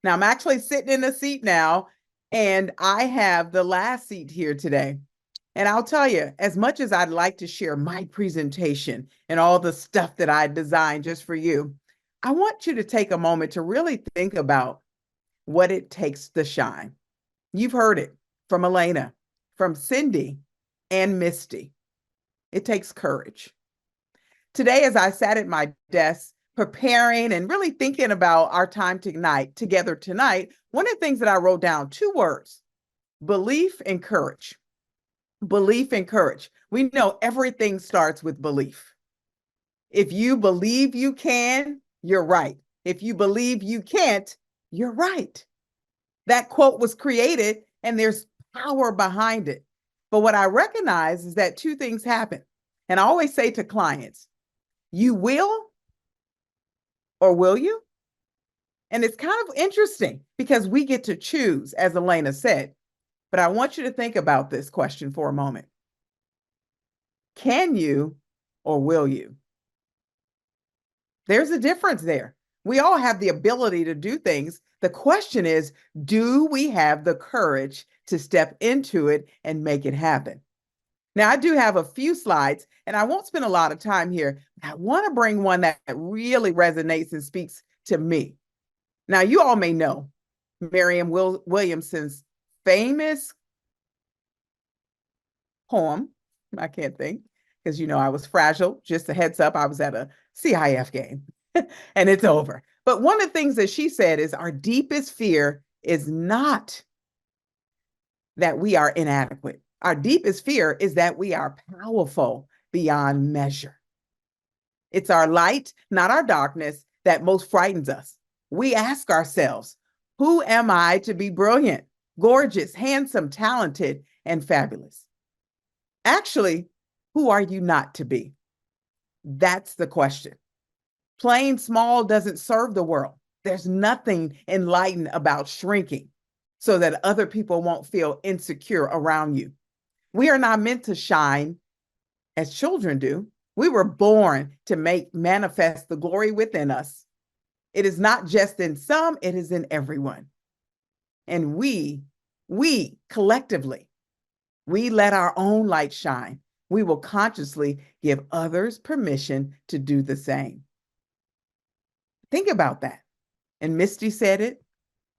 Now I'm actually sitting in a seat now, and I have the last seat here today. And I'll tell you, as much as I'd like to share my presentation and all the stuff that I designed just for you, I want you to take a moment to really think about what it takes to shine. You've heard it from Elena, from Cindy, and Misty. It takes courage. Today, as I sat at my desk preparing and really thinking about our time together tonight, one of the things that I wrote down, two words: belief and courage. Belief and courage. We know everything starts with belief. If you believe you can, you're right. If you believe you can't, you're right. That quote was created and there's power behind it. But what I recognize is that two things happen. And I always say to clients, you will or will you? And it's kind of interesting because we get to choose, as Elena said. But I want you to think about this question for a moment. Can you or will you? There's a difference there. We all have the ability to do things. The question is, do we have the courage to step into it and make it happen? Now, I do have a few slides, and I won't spend a lot of time here. I want to bring one that really resonates and speaks to me. Now, you all may know Marianne Williamson's famous poem. I can't think because, I was fragile. Just a heads up, I was at a CIF game and it's over. But one of the things that she said is our deepest fear is not that we are inadequate. Our deepest fear is that we are powerful beyond measure. It's our light, not our darkness, that most frightens us. We ask ourselves, who am I to be brilliant, gorgeous, handsome, talented, and fabulous? Actually, who are you not to be? That's the question. Playing small doesn't serve the world. There's nothing enlightened about shrinking so that other people won't feel insecure around you. We are not meant to shine as children do. We were born to manifest the glory within us. It is not just in some, it is in everyone. And we collectively, we let our own light shine. We will consciously give others permission to do the same. Think about that. And Misty said it,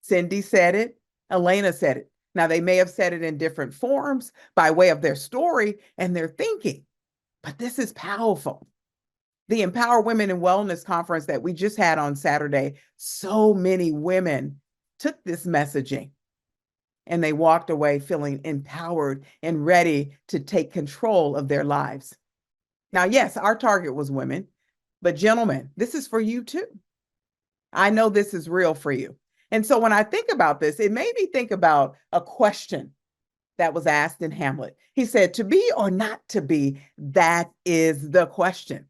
Cindy said it, Elena said it. Now, they may have said it in different forms by way of their story and their thinking, but this is powerful. The Empower Women in Wellness conference that we just had on Saturday, so many women took this messaging and they walked away feeling empowered and ready to take control of their lives. Now, yes, our target was women, but gentlemen, this is for you too. I know this is real for you. And so when I think about this, it made me think about a question that was asked in Hamlet. He said, to be or not to be, that is the question.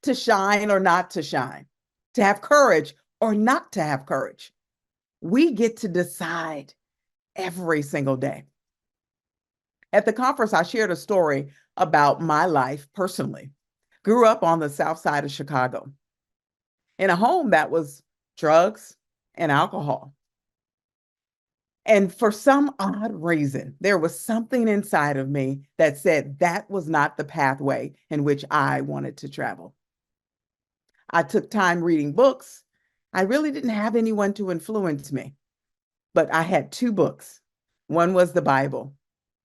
To shine or not to shine, to have courage or not to have courage. We get to decide every single day. At the conference, I shared a story about my life personally. Grew up on the south side of Chicago in a home that was drugs and alcohol. And for some odd reason, there was something inside of me that said that was not the pathway in which I wanted to travel. I took time reading books. I really didn't have anyone to influence me, but I had two books. One was the Bible,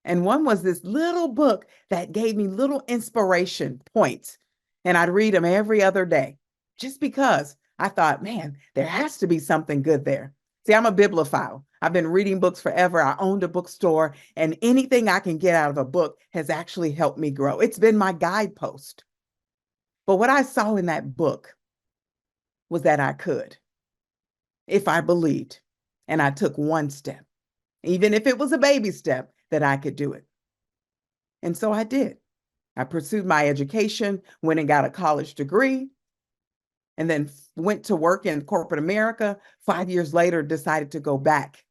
and one was this little book that gave me little inspiration points. And I'd read them every other day just because I thought, man, there has to be something good there. See, I'm a bibliophile. I've been reading books forever. I owned a bookstore, and anything I can get out of a book has actually helped me grow. It's been my guidepost. But what I saw in that book was that I could, if I believed, and I took one step, even if it was a baby step, that I could do it. And so I did. I pursued my education, went and got a college degree, and then went to work in corporate America. 5 years later, decided to go back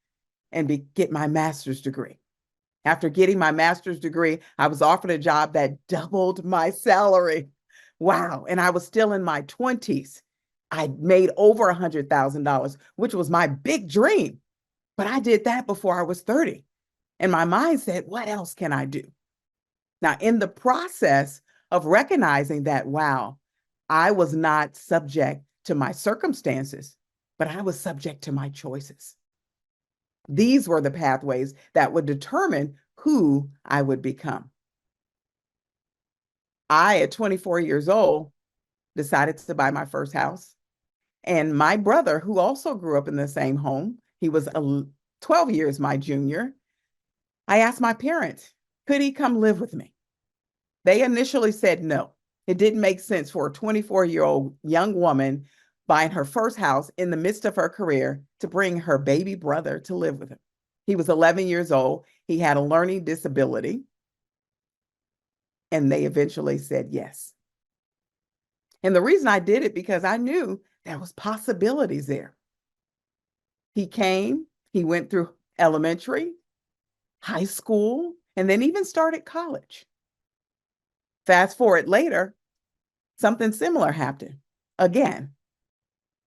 and get my master's degree. After getting my master's degree, I was offered a job that doubled my salary. Wow. And I was still in my 20s. I made over $100,000, which was my big dream. But I did that before I was 30. And my mind said, what else can I do? Now, in the process of recognizing that, wow, I was not subject to my circumstances, but I was subject to my choices. These were the pathways that would determine who I would become. I, at 24 years old, decided to buy my first house. And my brother, who also grew up in the same home, he was 12 years my junior. I asked my parents, could he come live with me? They initially said no. It didn't make sense for a 24-year-old young woman buying her first house in the midst of her career to bring her baby brother to live with him. He was 11 years old. He had a learning disability. And they eventually said yes. And the reason I did it because I knew there was possibilities there. He came, he went through elementary, high school, and then even started college. Fast forward later, something similar happened. Again,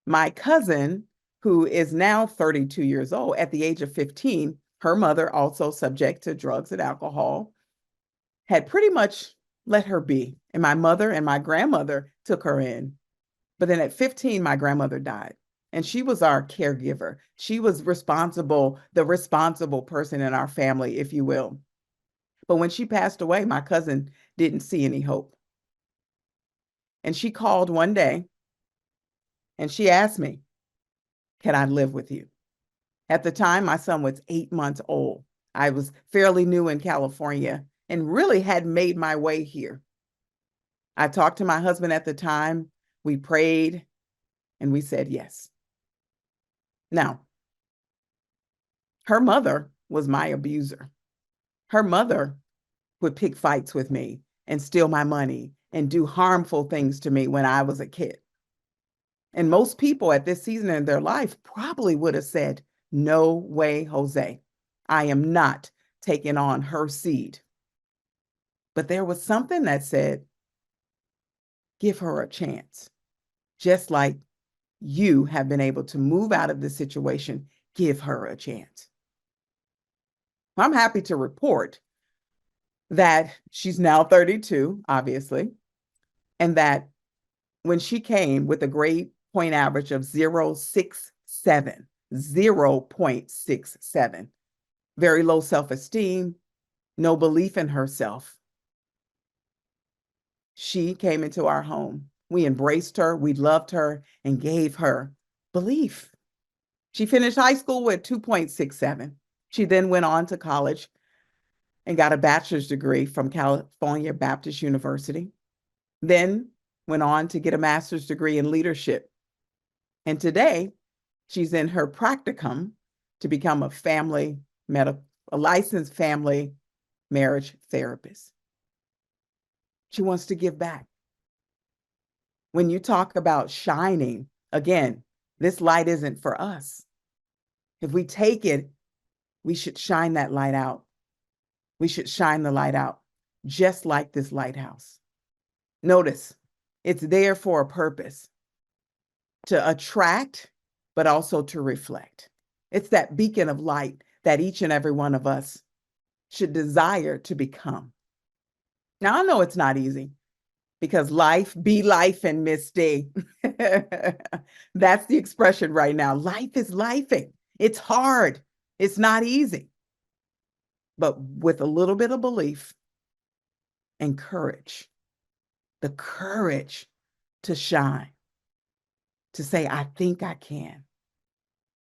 my cousin, who is now 32 years old, at the age of 15, her mother, also subject to drugs and alcohol, had pretty much let her be. And my mother and my grandmother took her in. But then at 15, my grandmother died. And she was our caregiver. She was the responsible person in our family, if you will. But when she passed away, my cousin didn't see any hope. And she called one day and she asked me, can I live with you? At the time, my son was 8 months old. I was fairly new in California and really had made my way here. I talked to my husband at the time. We prayed and we said yes. Now, her mother was my abuser. Her mother would pick fights with me and steal my money and do harmful things to me when I was a kid. And most people at this season in their life probably would have said, no way, Jose. I am not taking on her seed. But there was something that said, give her a chance. Just like you have been able to move out of this situation, give her a chance. I'm happy to report that she's now 32, obviously, and that when she came with a grade point average of 0.67, 0.67, very low self-esteem, no belief in herself, she came into our home. We embraced her, we loved her, and gave her belief. She finished high school with 2.67. She then went on to college and got a bachelor's degree from California Baptist University, then went on to get a master's degree in leadership. And today, she's in her practicum to become a licensed family marriage therapist. She wants to give back. When you talk about shining, again, this light isn't for us. If we take it, we should shine that light out. We should shine the light out, just like this lighthouse. Notice, it's there for a purpose, to attract, but also to reflect. It's that beacon of light that each and every one of us should desire to become. Now, I know it's not easy because life be life and Miss D. That's the expression right now. Life is lifing. It's hard. It's not easy. But with a little bit of belief and courage, the courage to shine, to say, I think I can.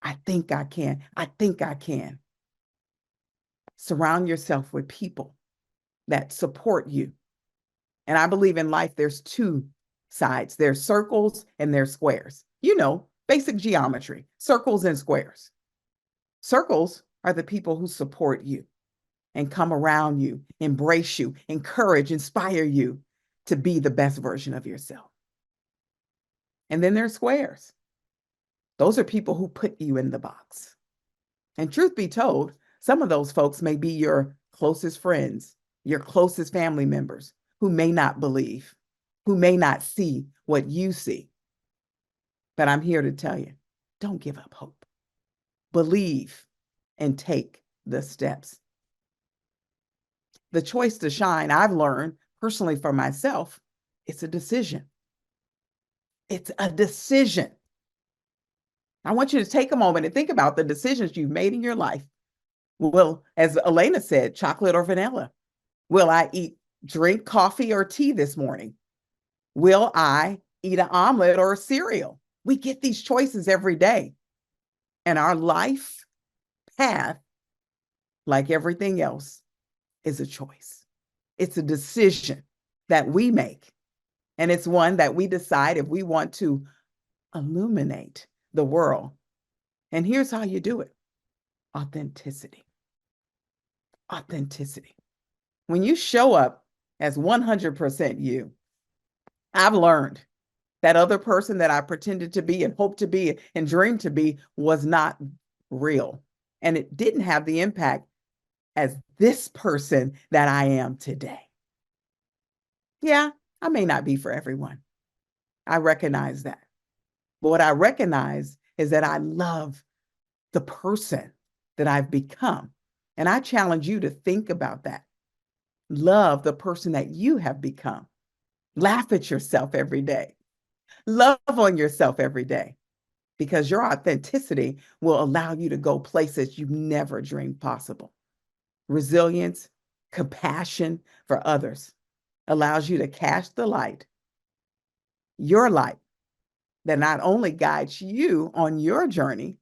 I think I can. I think I can. Surround yourself with people that support you. And I believe in life, there's two sides. There's circles and there's squares. You know, basic geometry, circles and squares. Circles are the people who support you and come around you, embrace you, encourage, inspire you to be the best version of yourself. And then there's squares. Those are people who put you in the box. And truth be told, some of those folks may be your closest friends, your closest family members who may not believe, who may not see what you see. But I'm here to tell you, don't give up hope. Believe and take the steps. The choice to shine, I've learned personally for myself, it's a decision. It's a decision. I want you to take a moment and think about the decisions you've made in your life. Well, as Elena said, chocolate or vanilla? Will I drink coffee or tea this morning? Will I eat an omelet or a cereal? We get these choices every day. And our life path, like everything else, is a choice. It's a decision that we make. And it's one that we decide if we want to illuminate the world. And here's how you do it: authenticity. Authenticity. When you show up as 100% you, I've learned that other person that I pretended to be and hoped to be and dreamed to be was not real. And it didn't have the impact as this person that I am today. Yeah, I may not be for everyone. I recognize that. But what I recognize is that I love the person that I've become. And I challenge you to think about that. Love the person that you have become. Laugh at yourself every day. Love on yourself every day, because your authenticity will allow you to go places you never dreamed possible. Resilience, compassion for others allows you to cast the light, your light, that not only guides you on your journey,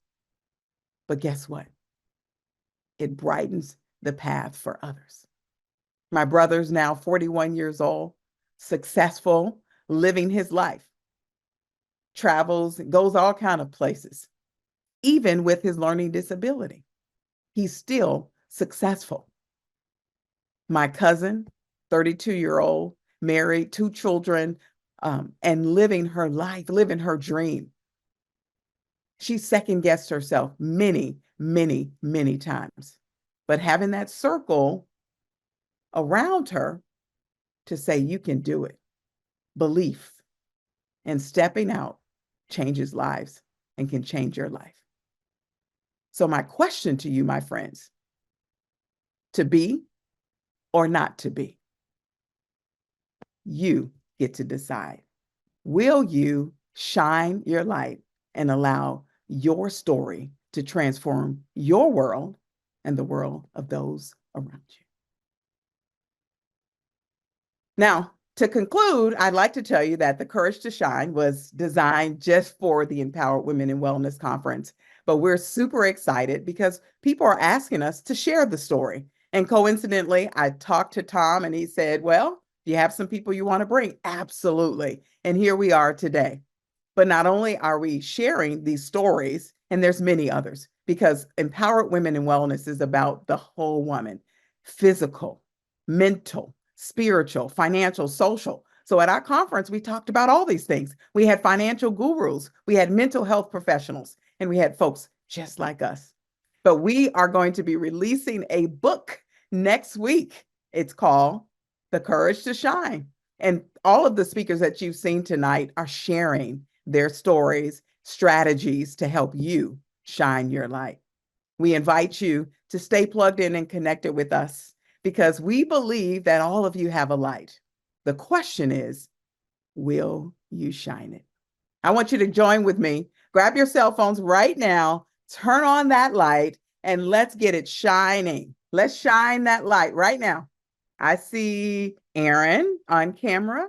but guess what? It brightens the path for others. My brother's now 41 years old, successful, living his life, travels, goes all kinds of places. Even with his learning disability, he's still successful. My cousin, 32-year-old, married, 2 children, and living her life, living her dream. She second-guessed herself many, many, many times. But having that circle around her to say, you can do it, belief, and stepping out changes lives and can change your life. So my question to you, my friends, to be or not to be? You get to decide. Will you shine your light and allow your story to transform your world and the world of those around you? Now, to conclude, I'd like to tell you that the Courage to Shine was designed just for the Empowered Women in Wellness Conference, but we're super excited because people are asking us to share the story. And coincidentally, I talked to Tom and he said, well, do you have some people you want to bring? Absolutely. And here we are today. But not only are we sharing these stories, and there's many others, because Empowered Women in Wellness is about the whole woman: physical, mental, spiritual, financial, social. So at our conference, we talked about all these things. We had financial gurus, we had mental health professionals, and we had folks just like us. But we are going to be releasing a book next week. It's called The Courage to Shine. And all of the speakers that you've seen tonight are sharing their stories, strategies to help you shine your light. We invite you to stay plugged in and connected with us, because we believe that all of you have a light. The question is, will you shine it? I want you to join with me. Grab your cell phones right now, turn on that light, and let's get it shining. Let's shine that light right now. I see Aaron on camera.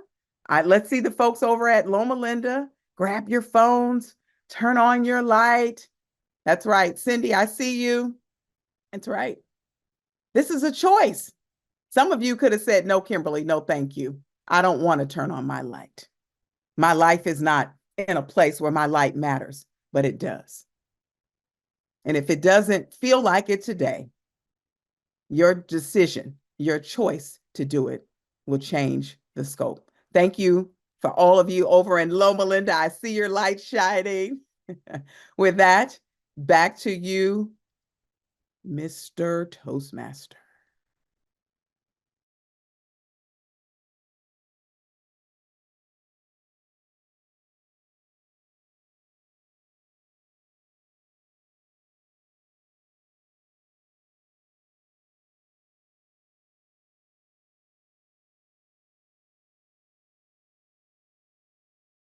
Let's see the folks over at Loma Linda. Grab your phones, turn on your light. That's right. Cindy, I see you. That's right. This is a choice. Some of you could have said, no, Kimberly, no, thank you. I don't want to turn on my light. My life is not in a place where my light matters, but it does. And if it doesn't feel like it today, your decision, your choice to do it will change the scope. Thank you for all of you over in Loma Linda. I see your light shining. With that, back to you, Mr. Toastmaster.